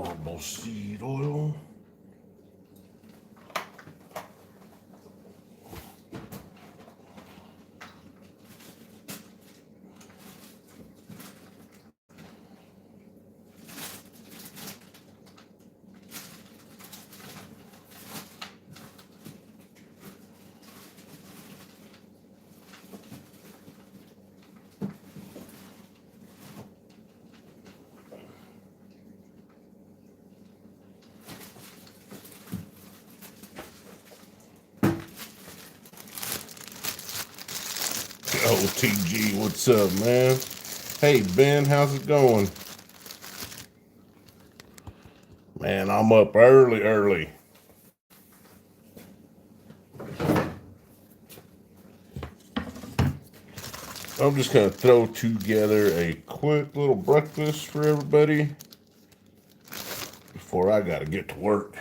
portable seed oil. OTG, what's up, man? Hey, Ben, how's it going? Man, I'm up early. I'm just going to throw together a quick little breakfast for everybody before I got to get to work.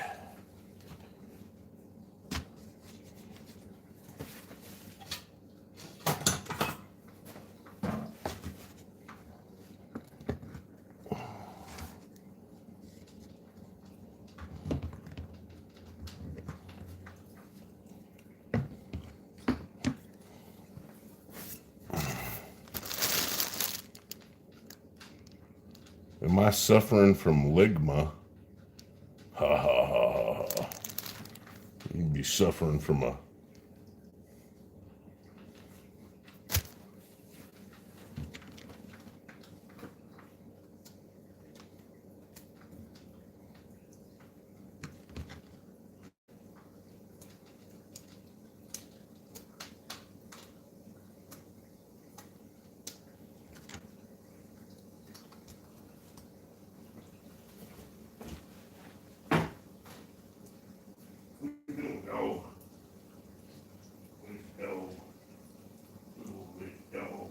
Am I suffering from ligma? Ha ha ha ha. You'd be suffering from a... Go. Let's go. Let's go.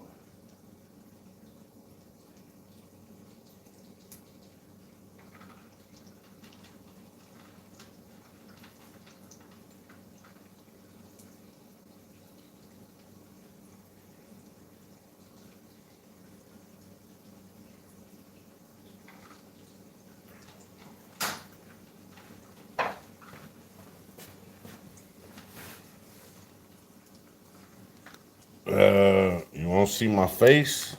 You want to see my face?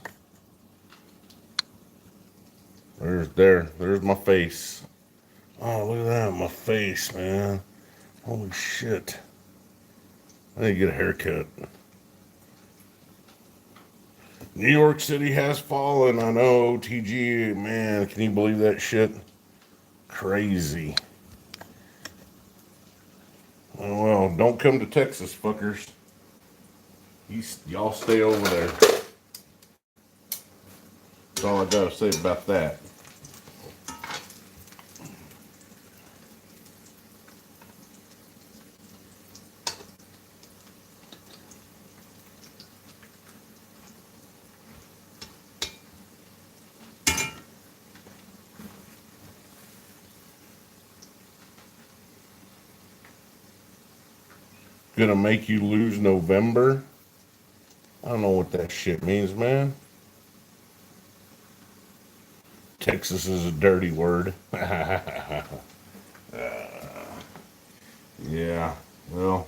There's my face. Oh, look at that, my face, man. Holy shit. I need to get a haircut. New York City has fallen. I know, TG, man, can you believe that shit? Crazy. Oh, well, don't come to Texas, fuckers. Y'all stay over there. That's all I gotta say about that. Gonna make you lose November? I don't know what that shit means, man. Texas is a dirty word. Yeah, well,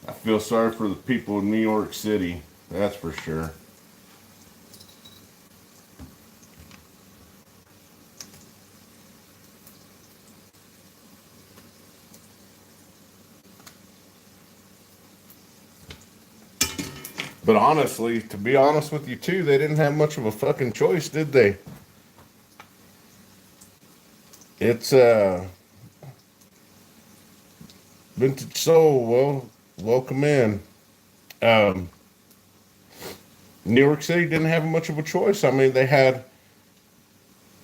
I feel sorry for the people in New York City, that's for sure. But honestly, to be honest with you too, they didn't have much of a fucking choice, did they? It's vintage soul. Well, welcome in. Um, New York City didn't have much of a choice. I mean, they had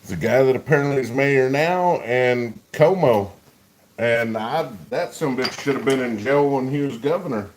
the guy that apparently is mayor now and Como, and that some bitch should have been in jail when he was governor.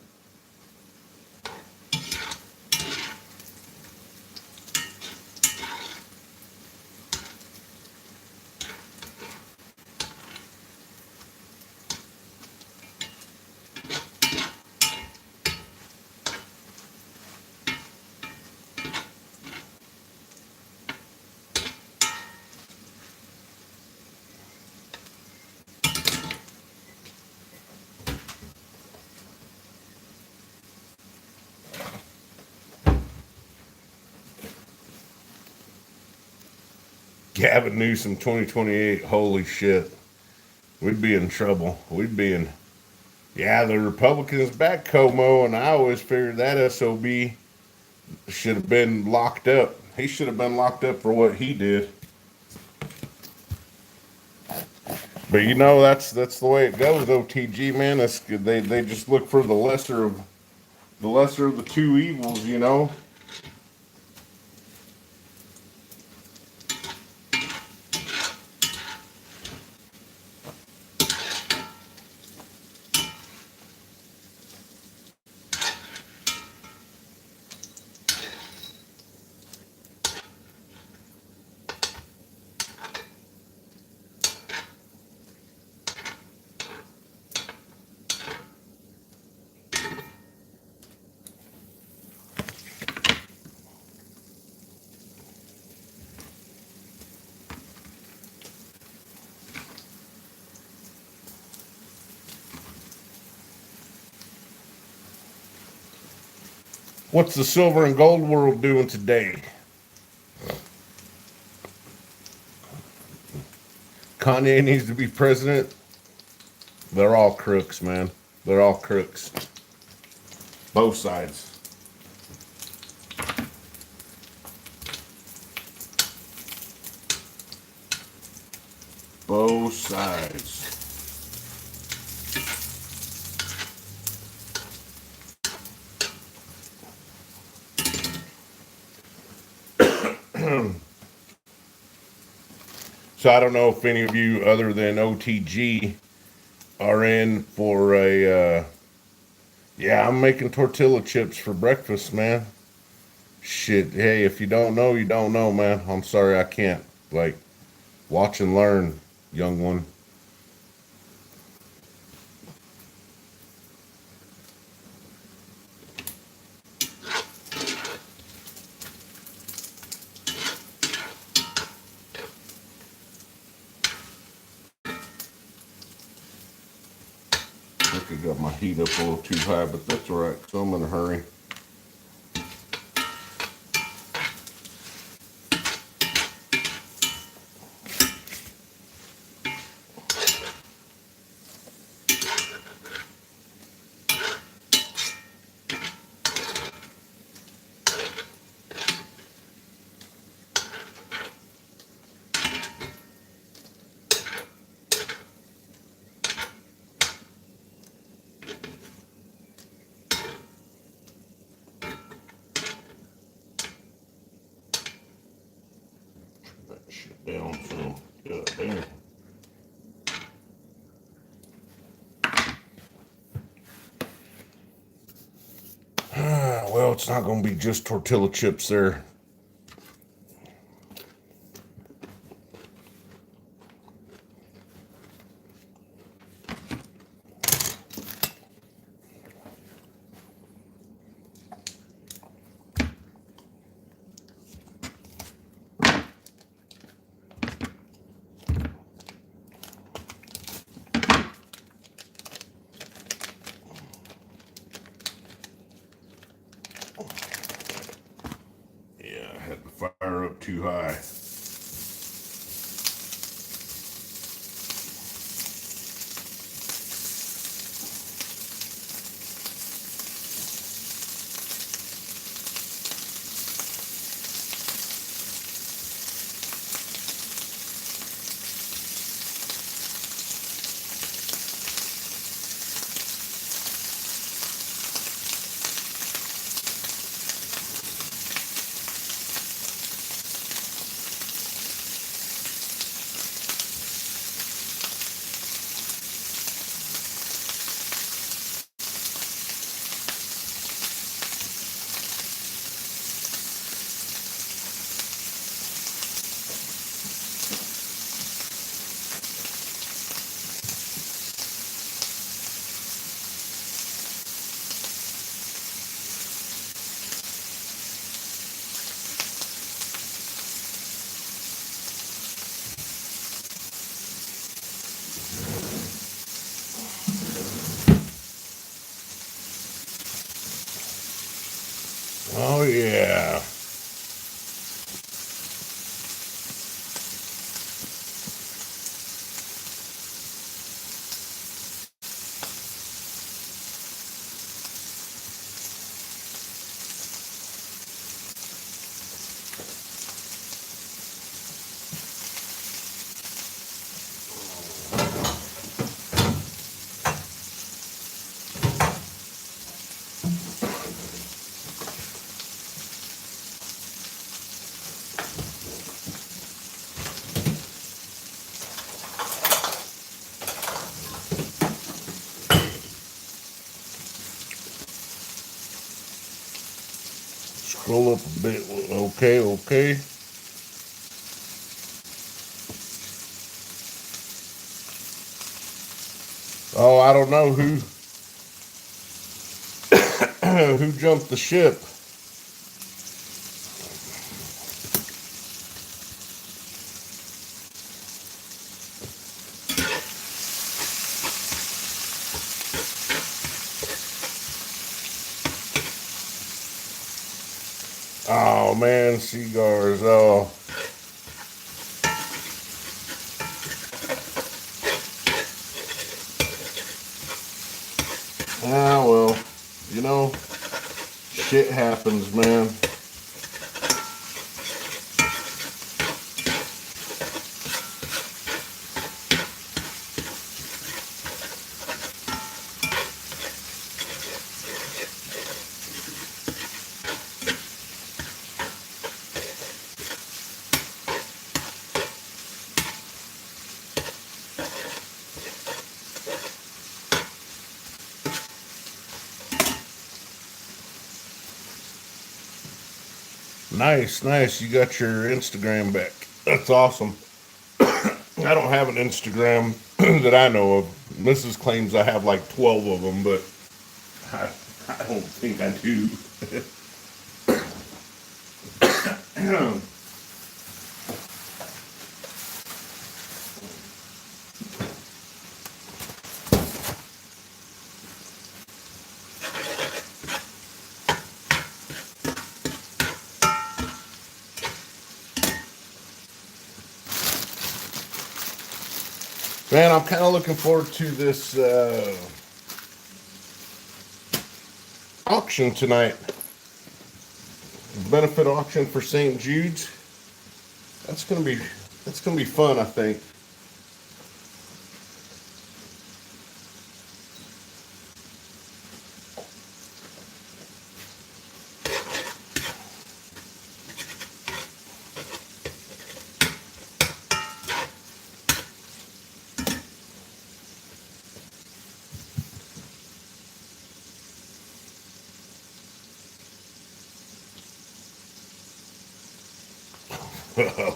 Gavin Newsom 2028. Holy shit. We'd be in trouble. We'd be in. Yeah, the Republicans back Como, and I always figured that SOB should have been locked up. He should have been locked up for what he did. But you know that's the way it goes. OTG, man. That's good. They just look for the lesser of the two evils. You know. What's the silver and gold world doing today? Kanye needs to be president. They're all crooks, man. They're all crooks. Both sides. Both sides. So I don't know if any of you other than OTG are in for a yeah, I'm making tortilla chips for breakfast, man. Shit, hey, if you don't know, you don't know, man. I'm sorry I can't. Like, watch and learn, young one. I think I got my heat up a little too high, but that's all right, so I'm in a hurry. That shit down some. God damn. Well, it's not going to be just tortilla chips there. Yeah, I had the fire up too high. Scroll up a bit. Okay, okay. Oh, I don't know who jumped the ship. Oh man, cigars. Oh, ah, well, you know, shit happens, man. Nice, nice. You got your Instagram back. That's awesome. I don't have an Instagram that I know of. Mrs. claims I have like 12 of them, but I, I don't think I do. Man, I'm kind of looking forward to this auction tonight. Benefit auction for St. Jude's. That's gonna be that's gonna be fun, I think.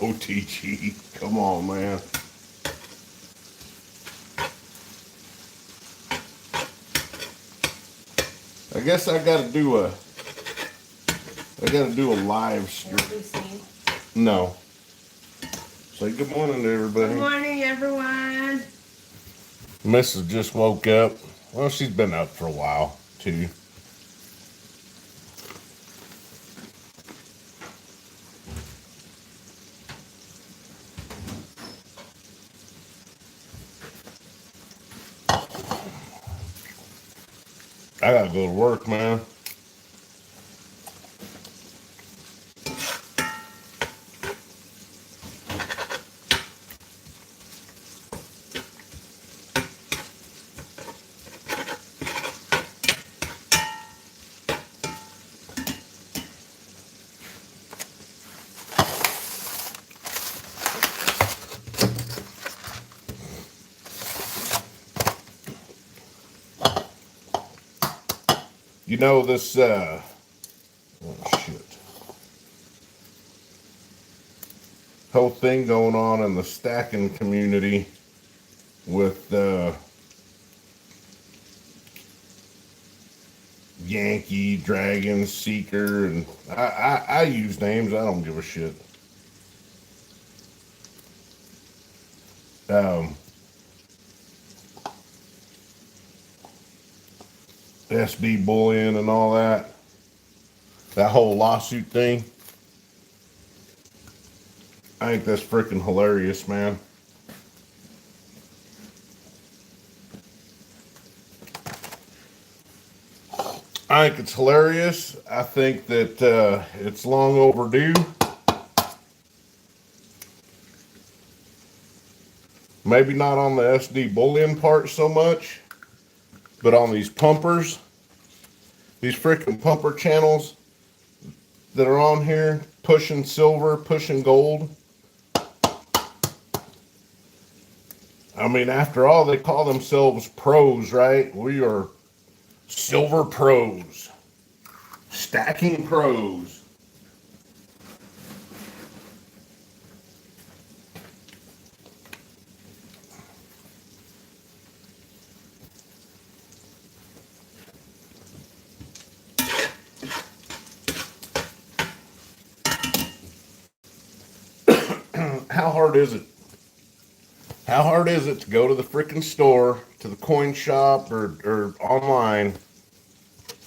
OTG, come on, man. I guess I gotta do a live stream. No. Say good morning to everybody. Good morning, everyone. Mrs. just woke up. Well, she's been up for a while too. I gotta go to work, man. You know this oh shit. Whole thing going on in the stacking community with Yankee, Dragon, Seeker, and I use names. I don't give a shit. Um, SB bullion and all that. That whole lawsuit thing. I think that's freaking hilarious, man. I think it's hilarious. I think that it's long overdue. Maybe not on the SD bullion part so much, but on these pumpers, these freaking pumper channels that are on here, pushing silver, pushing gold. I mean, after all, they call themselves pros, right? We are silver pros, stacking pros. how hard is it? How hard is it to go to the freaking store, to the coin shop, or online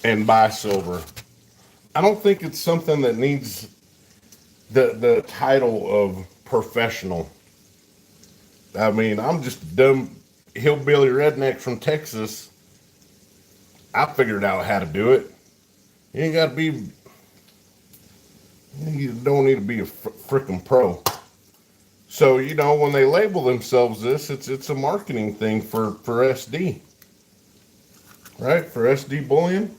and buy silver? I don't think it's something that needs the title of professional. I mean, I'm just a dumb hillbilly redneck from Texas. I figured out how to do it. You ain't got to be. You don't need to be a freaking pro. So when they label themselves this, it's a marketing thing for SD, right? For SD bullion.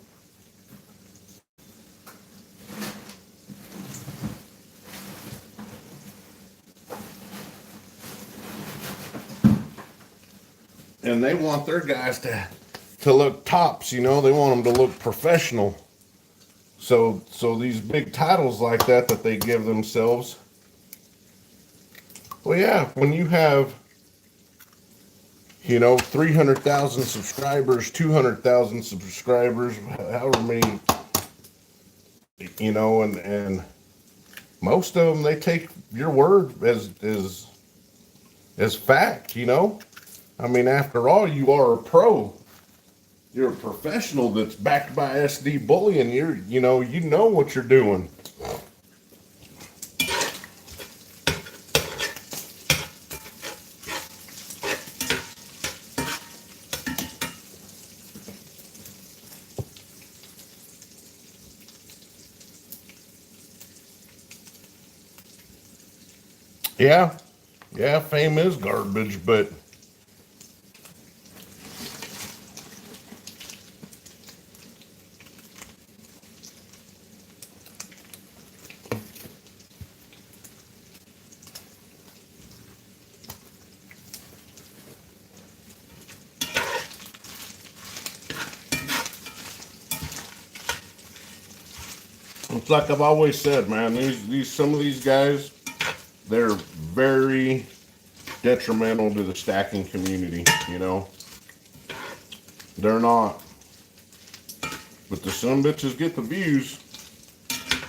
And they want their guys to look tops. They want them to look professional. So these big titles like that they give themselves. Well, yeah, when you have 300,000 subscribers, 200,000 subscribers, however many, and most of them, they take your word as fact. I mean, after all, you are a pro. You're a professional that's backed by SD bullion. You know what you're doing. Yeah, fame is garbage, but it's like I've always said, man. These some of these guys, they're very detrimental to the stacking community. They're not, but the some bitches get the views.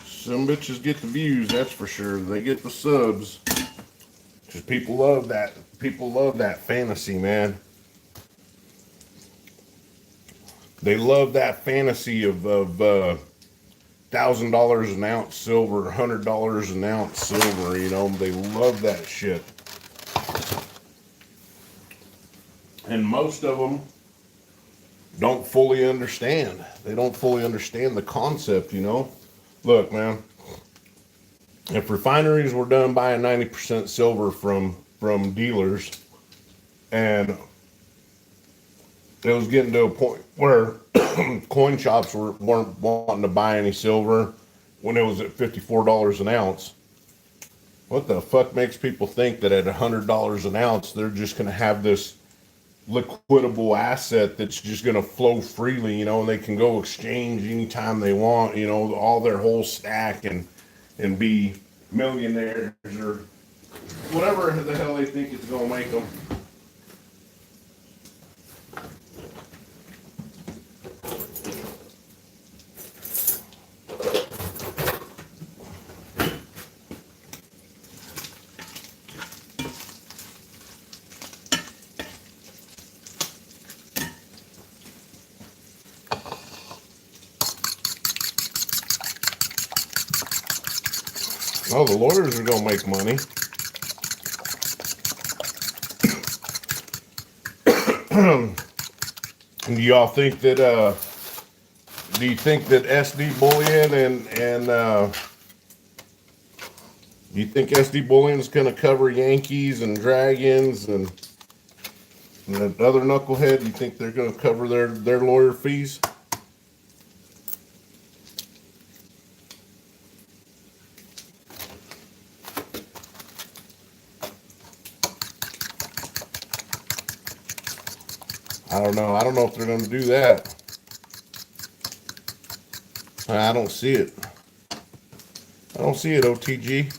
Some bitches get the views, that's for sure. They get the subs. Because people love that. People love that fantasy, man. They love that fantasy of $1,000 an ounce silver, $100 an ounce silver. They love that shit. And most of them don't fully understand. They don't fully understand the concept. Look, man. If refineries were done buying 90% silver from dealers, and it was getting to a point where coin shops weren't wanting to buy any silver when it was at $54 an ounce. What the fuck makes people think that at $100 an ounce they're just going to have this liquidable asset that's just going to flow freely, and they can go exchange anytime they want, all their whole stack and be millionaires or whatever the hell they think it's going to make them. Oh, the lawyers are going to make money. Do y'all think that, do you think that SD Bullion and do you think SD Bullion is going to cover Yankees and Dragons and the other knucklehead? You think they're going to cover their lawyer fees? I don't know. I don't know if they're going to do that. I don't see it. I don't see it, OTG.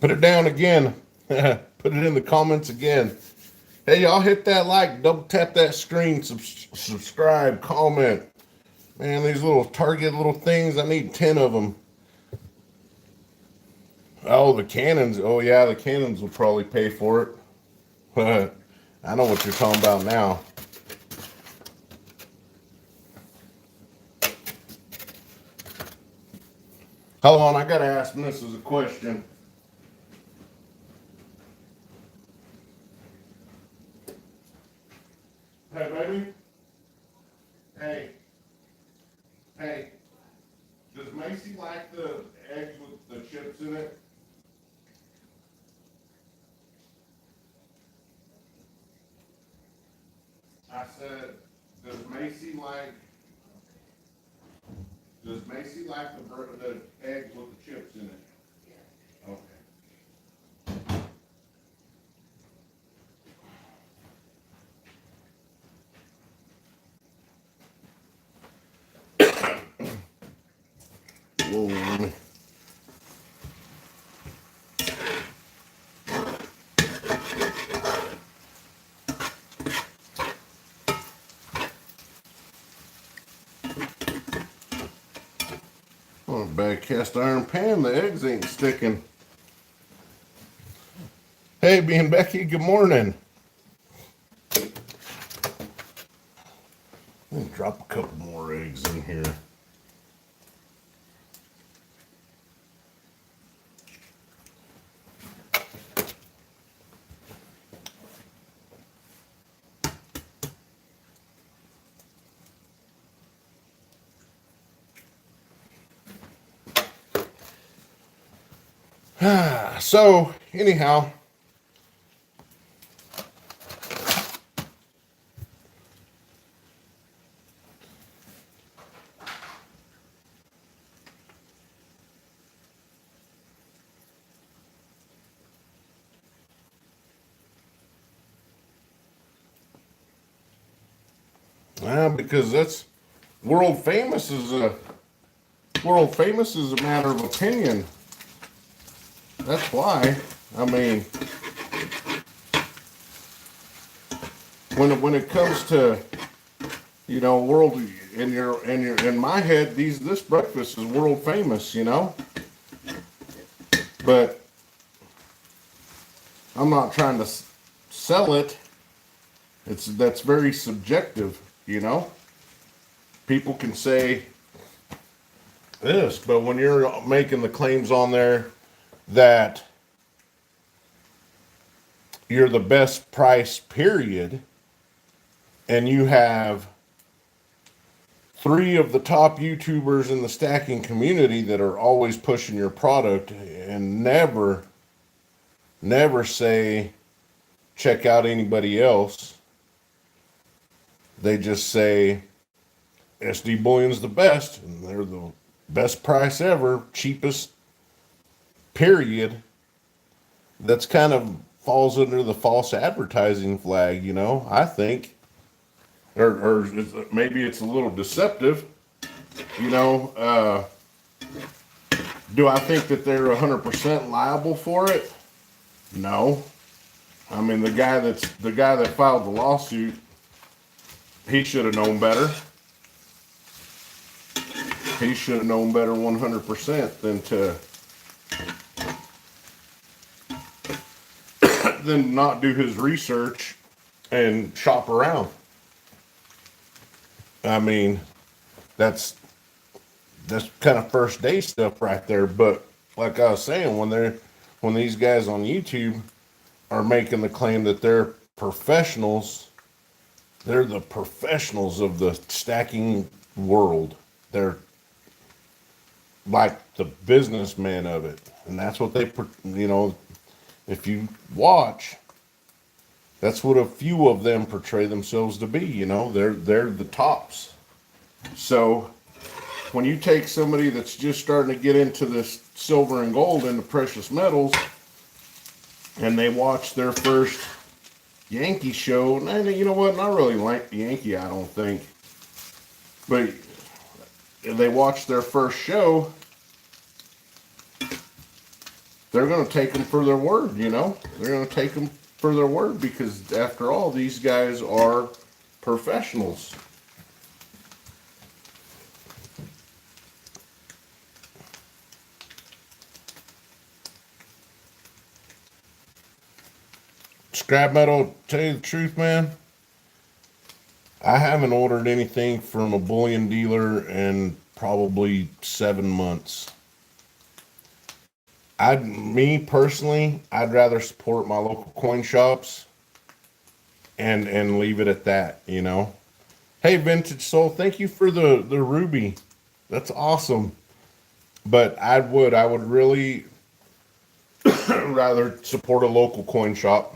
Put it down again. Put it in the comments again. Hey, y'all hit that like, double tap that screen, subscribe, comment. Man, these little Target little things, I need 10 of them. Oh, the cannons. Oh, yeah, the cannons will probably pay for it. I know what you're talking about now. Hold on, I gotta ask Mrs. a question. Hey, baby. Hey. Hey. Does Macy like the eggs with the chips in it? I said, does Macy like the eggs with the chips in it? Okay. Whoa, let me. Oh, bad cast iron pan, the eggs ain't sticking. Hey, B and Becky, good morning. Let me drop a couple more eggs in here. So, anyhow, because that's world famous is a matter of opinion. That's why. I mean, when it comes to world in my head, this breakfast is world famous, but I'm not trying to sell it. That's very subjective, People can say this, but when you're making the claims on there that you're the best price, period, and you have 3 of the top YouTubers in the stacking community that are always pushing your product and never say check out anybody else. They just say SD Bullion's the best, and they're the best price ever, cheapest, period. That's kind of falls under the false advertising flag, I think. Or maybe it's a little deceptive, do I think that they're 100% liable for it? No. I mean, the guy that filed the lawsuit, he should have known better. He should have known better 100% than not do his research and shop around. I mean, that's kind of first day stuff right there. But like I was saying, when these guys on YouTube are making the claim that they're professionals, they're the professionals of the stacking world. They're like the businessman of it, and that's what they, if you watch, that's what a few of them portray themselves to be. They're the tops. So when you take somebody that's just starting to get into this silver and gold and the precious metals, and they watch their first Yankee show, and you know what? Not really like Yankee, I don't think, but they watch their first show, they're going to take them for their word, you know? They're going to take them for their word because, after all, these guys are professionals. Scrap metal, tell you the truth, man, I haven't ordered anything from a bullion dealer in probably 7 months. Me personally, I'd rather support my local coin shops and leave it at that, you know. Hey, Vintage Soul, thank you for the ruby. That's awesome. But I would really rather support a local coin shop.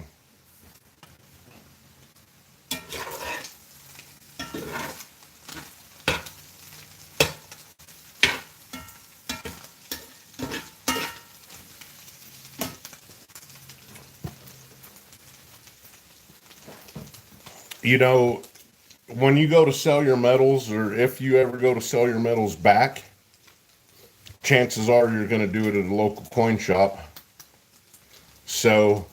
You know, when you go to sell your metals, or if you ever go to sell your metals back, chances are you're going to do it at a local coin shop. So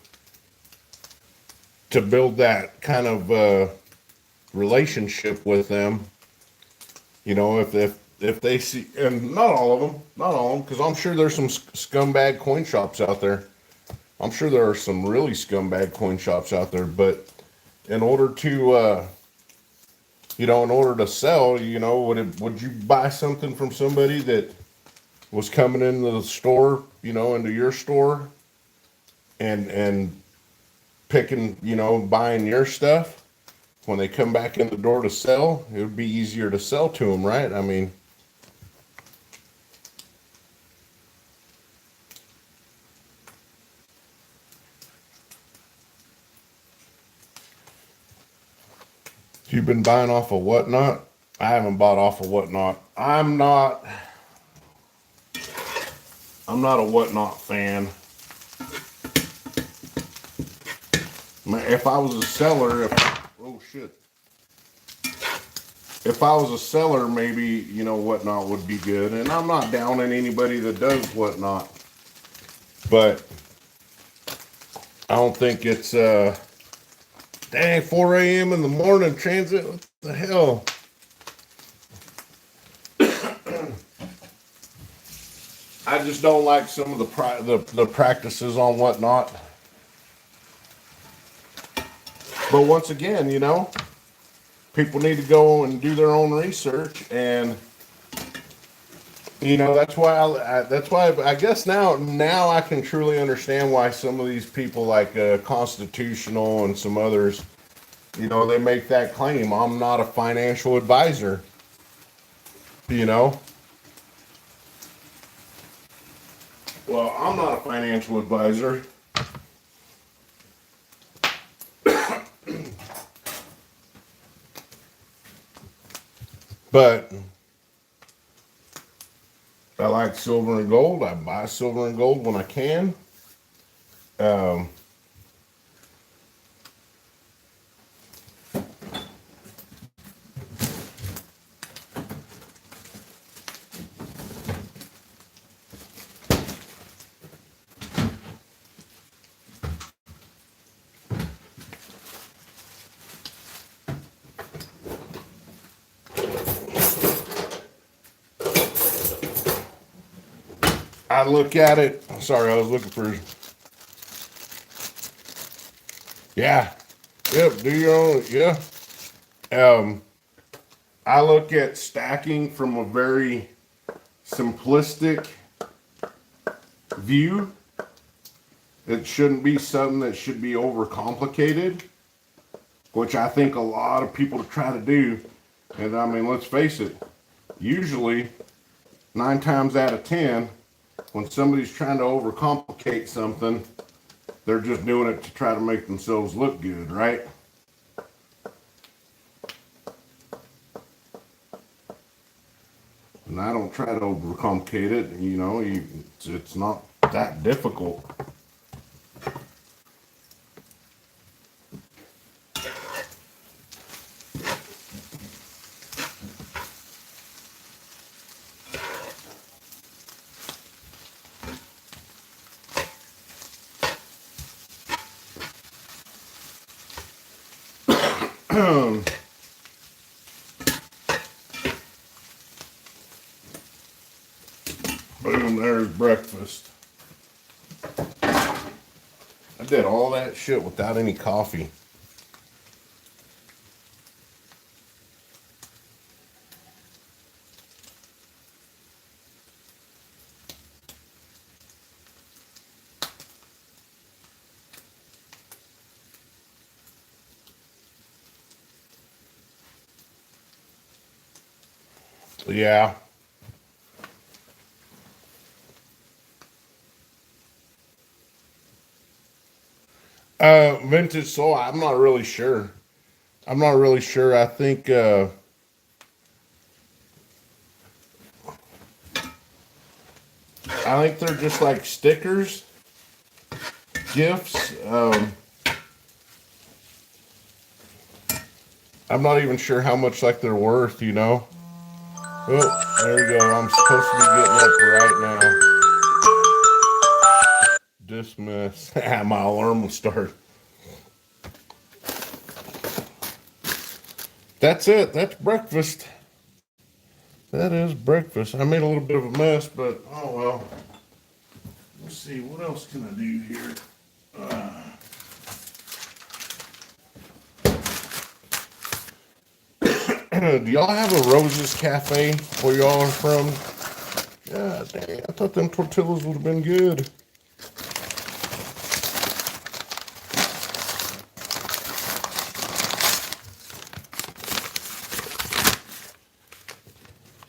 to build that kind of relationship with them, you know, if they see, and not all of them, because I'm sure there's some scumbag coin shops out there. I'm sure there are some really scumbag coin shops out there, but in order to, in order to sell, would you buy something from somebody that was coming into the store, into your store, and picking, buying your stuff? When they come back in the door to sell, it would be easier to sell to them, right? I mean, you've been buying off of Whatnot. I haven't bought off of Whatnot. I'm not a Whatnot fan. If I was a seller, oh shit. If I was a seller, maybe, Whatnot would be good. And I'm not downing anybody that does Whatnot. But I don't think it's, dang, 4 a.m. in the morning transit. What the hell? I just don't like some of the practices on Whatnot. But once again, people need to go and do their own research, and that's why I guess now I can truly understand why some of these people like Constitutional and some others, they make that claim. I'm not a financial advisor. Well, I'm not a financial advisor. But I like silver and gold. I buy silver and gold when I can. I look at it. Sorry, I was looking for. Yeah. Yep. Do your own. Yeah. I look at stacking from a very simplistic view. It shouldn't be something that should be overcomplicated, which I think a lot of people try to do. And I mean, let's face it. Usually, 9 times out of 10, when somebody's trying to overcomplicate something, they're just doing it to try to make themselves look good, right? And I don't try to overcomplicate it, it's not that difficult. Boom, there's breakfast. I did all that shit without any coffee. Yeah. Vintage soul, I'm not really sure. I think they're just like stickers, gifts. I'm not even sure how much like they're worth, you know. Oh, there we go. I'm supposed to be getting up right now. Dismiss. My alarm will start. That's it. That's breakfast. That is breakfast. I made a little bit of a mess, but oh well. Let's see. What else can I do here? Do y'all have a Rose's Cafe where y'all are from? Yeah, dang. I thought them tortillas would have been good.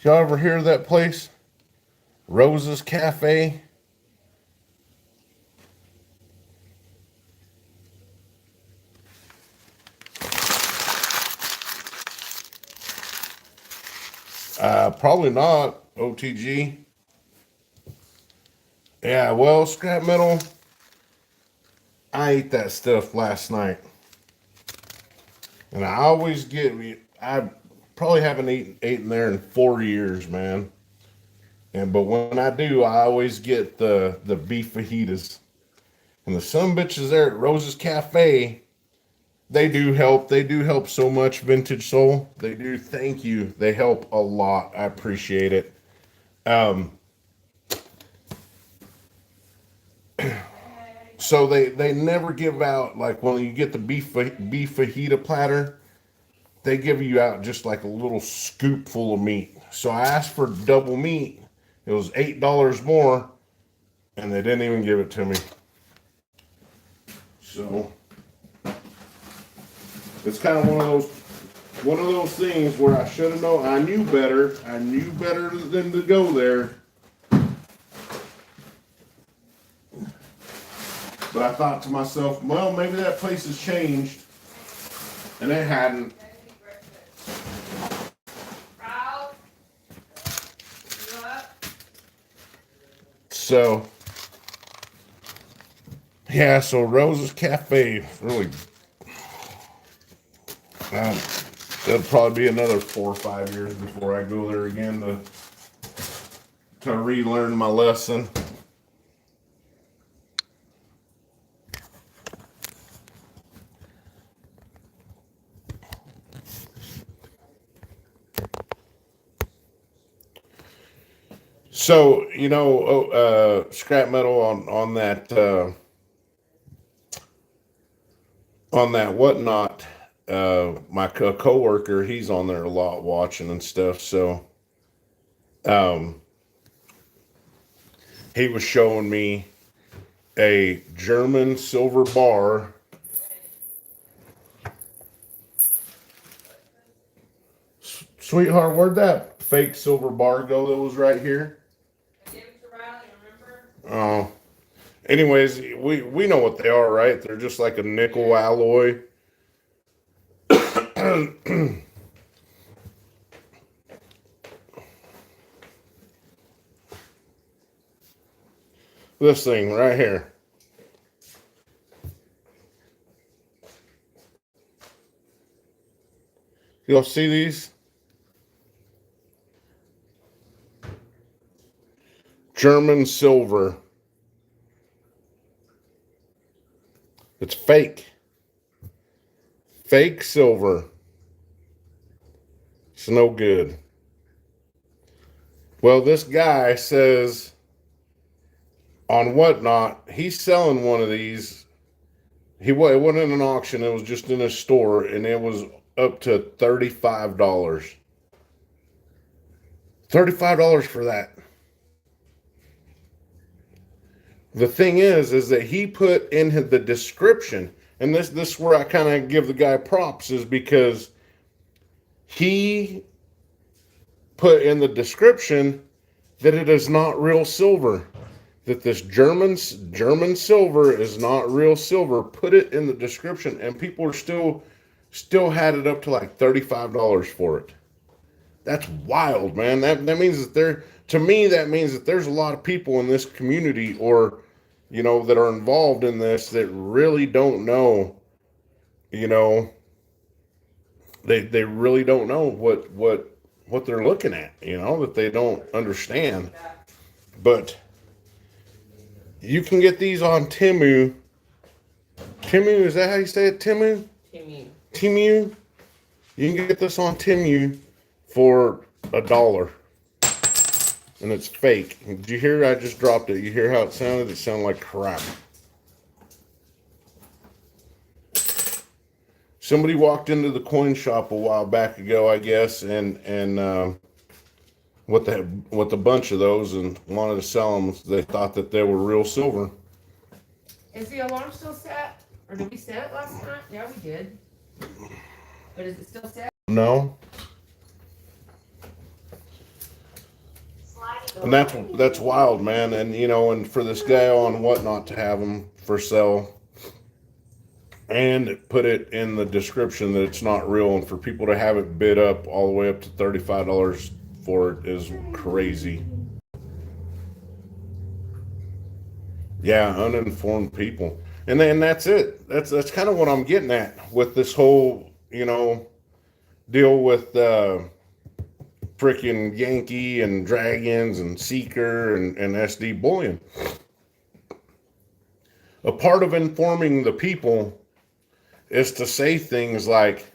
Y'all ever hear of that place? Rose's Cafe? Probably not. OTG. Yeah, well, scrap metal. I ate that stuff last night. And I always get, I probably haven't eaten there in 4 years, man. But when I do, I always get the beef fajitas. And the some bitches there at Rose's Cafe, they do help. They do help so much, Vintage Soul. They do. Thank you. They help a lot. I appreciate it. So they never give out, like when you get the beef fajita platter, they give you out just like a little scoop full of meat. So I asked for double meat. It was $8 more, and they didn't even give it to me. So it's kind of one of those things where I should have known. I knew better. I knew better than to go there. But I thought to myself, well, maybe that place has changed, and it hadn't. So, yeah, so Rose's Cafe, really, it'll probably be another 4 or 5 years before I go there again to relearn my lesson. So, you know, scrap metal on that whatnot. My coworker, he's on there a lot watching and stuff. So, he was showing me a German silver bar. Sweetheart, where'd that fake silver bar go that was right here? I gave it to Riley, remember? Oh. Anyways, we know what they are, right? They're just like a nickel alloy. This thing right here. You'll see these? German silver. It's fake. Fake silver. It's no good. Well, this guy says on Whatnot, he's selling one of these. It wasn't in an auction, it was just in a store, and it was up to $35. $35 for that. The thing is that he put in the description, and this is where I kind of give the guy props, is because he put in the description that it is not real silver, that this German silver is not real silver. Put it in the description, and people are still had it up to like $35 for it. That's wild, man. That means that to me, that means that there's a lot of people in this community, or that are involved in this, that really don't know. They really don't know what they're looking at. That they don't understand. But you can get these on Temu. Temu, is that how you say it? Temu? Temu. You can get this on Temu for $1. And it's fake. Did you hear? I just dropped it. You hear how it sounded? It sounded like crap. Somebody walked into the coin shop a while back ago, I guess, and with a bunch of those, and wanted to sell them. They thought that they were real silver. Is the alarm still set? Or did we set it last night? Yeah, we did. But is it still set? No. And that's wild, man. And and for this guy on Whatnot to have them for sale and put it in the description that it's not real, and for people to have it bid up all the way up to $35 for it is crazy. Yeah, uninformed people. And then that's it. That's kind of what I'm getting at with this whole, deal with freaking Yankee and Dragons and Seeker and SD Bullion. A part of informing the people is to say things like,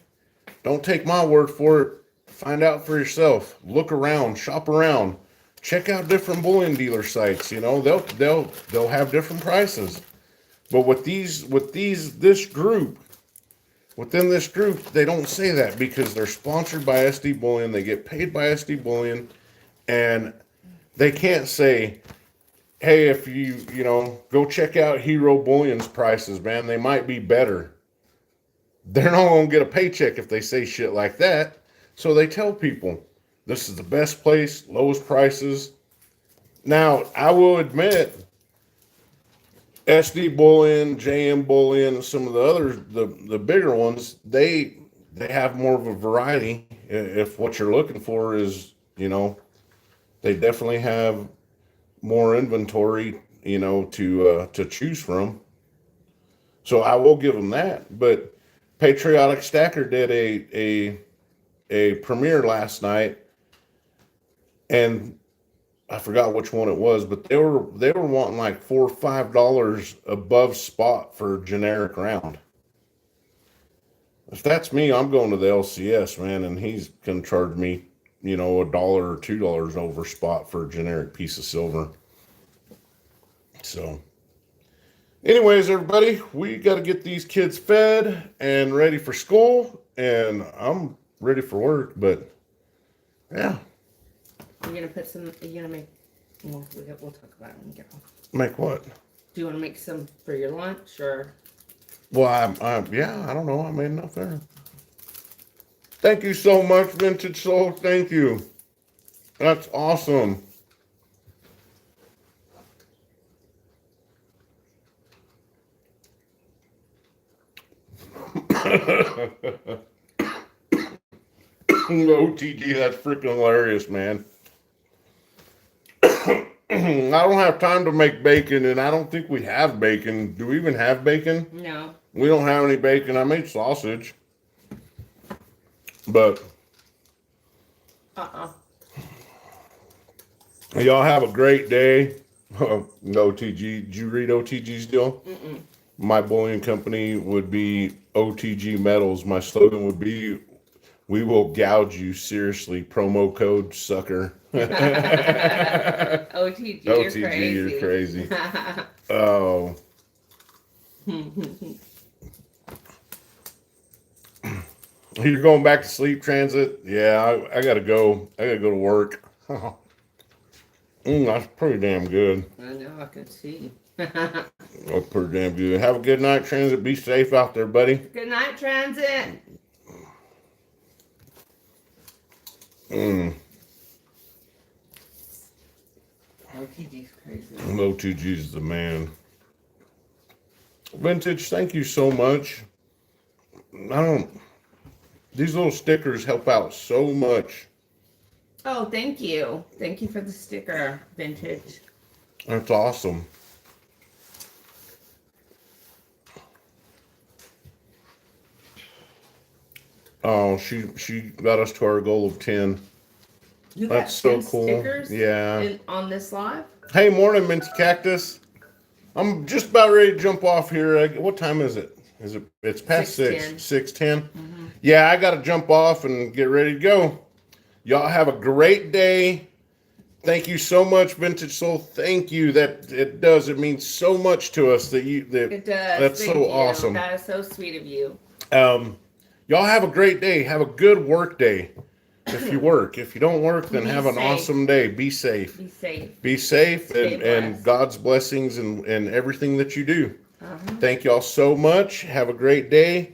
don't take my word for it. Find out for yourself. Look around, shop around, check out different bullion dealer sites. They'll have different prices. But this group, within this group, they don't say that because they're sponsored by SD Bullion. They get paid by SD Bullion, and they can't say, hey, if you go check out Hero Bullion's prices, man, they might be better. They're not going to get a paycheck if they say shit like that. So they tell people, this is the best place, lowest prices. Now, I will admit, SD Bullion, JM Bullion, some of the others, the bigger ones, they have more of a variety. If what you're looking for is, they definitely have more inventory, to choose from. So I will give them that. But Patriotic Stacker did a premiere last night, and I forgot which one it was, but they were wanting like $4 or $5 above spot for generic round. If that's me, I'm going to the LCS, man, and he's gonna charge me, $1 or $2 over spot for a generic piece of silver. So, anyways, everybody, we got to get these kids fed and ready for school, and I'm ready for work. But yeah. You're gonna put some. You're gonna make. We'll talk about it when we get home. Make what? Do you want to make some for your lunch or? Well, I don't know. I made enough there. Thank you so much, Vintage Soul. Thank you. That's awesome. OTG, that's freaking hilarious, man. I don't have time to make bacon, and I don't think we have bacon. Do we even have bacon? No. We don't have any bacon. I made sausage. But y'all have a great day. OTG. Did you read OTG's deal? Mm-mm. My bullion company would be OTG Metals. My slogan would be, We will gouge you seriously. Promo code sucker. OTG, you're OTG, you're crazy. crazy. Oh. You're going back to sleep, Transit? Yeah, I gotta go. I gotta go to work. That's pretty damn good. I know, I can see. That's pretty damn good. Have a good night, Transit. Be safe out there, buddy. Good night, Transit. OTG's crazy. OTG's the man. Vintage, thank you so much. These little stickers help out so much. Oh, thank you. Thank you for the sticker, Vintage. That's awesome. Oh, she got us to our goal of 10. You That's got 10 so cool. stickers Yeah. on this live? Hey, morning, Minty Cactus. I'm just about ready to jump off here. What time is it? It's past 6:10. 6:10. Mm-hmm. Yeah, I got to jump off and get ready to go. Y'all have a great day. Thank you so much, Vintage Soul. Thank you. It means so much to us It does. That's Thank so you. awesome. That is so sweet of you. Y'all have a great day. Have a good work day. If you work, if you don't work, then Be have an safe. awesome day. Be safe. Be safe. Be safe Stay and blessed. God's blessings and everything that you do. Uh-huh. Thank y'all so much. Have a great day.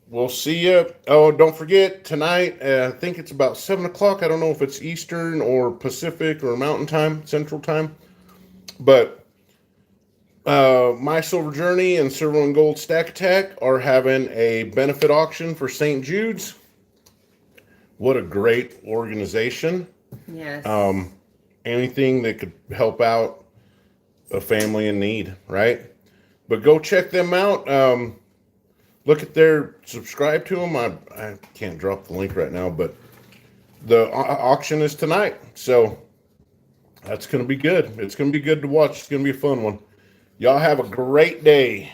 We'll see you. Oh, don't forget tonight. I think it's about 7:00. I don't know if it's Eastern or Pacific or Mountain Time, Central Time. But My Silver Journey and Silver and Gold Stack Attack are having a benefit auction for St. Jude's. What a great organization. Yes. Anything that could help out a family in need, right? But go check them out. Look at subscribe to them. I can't drop the link right now, but the auction is tonight. So that's going to be good. It's going to be good to watch. It's going to be a fun one. Y'all have a great day.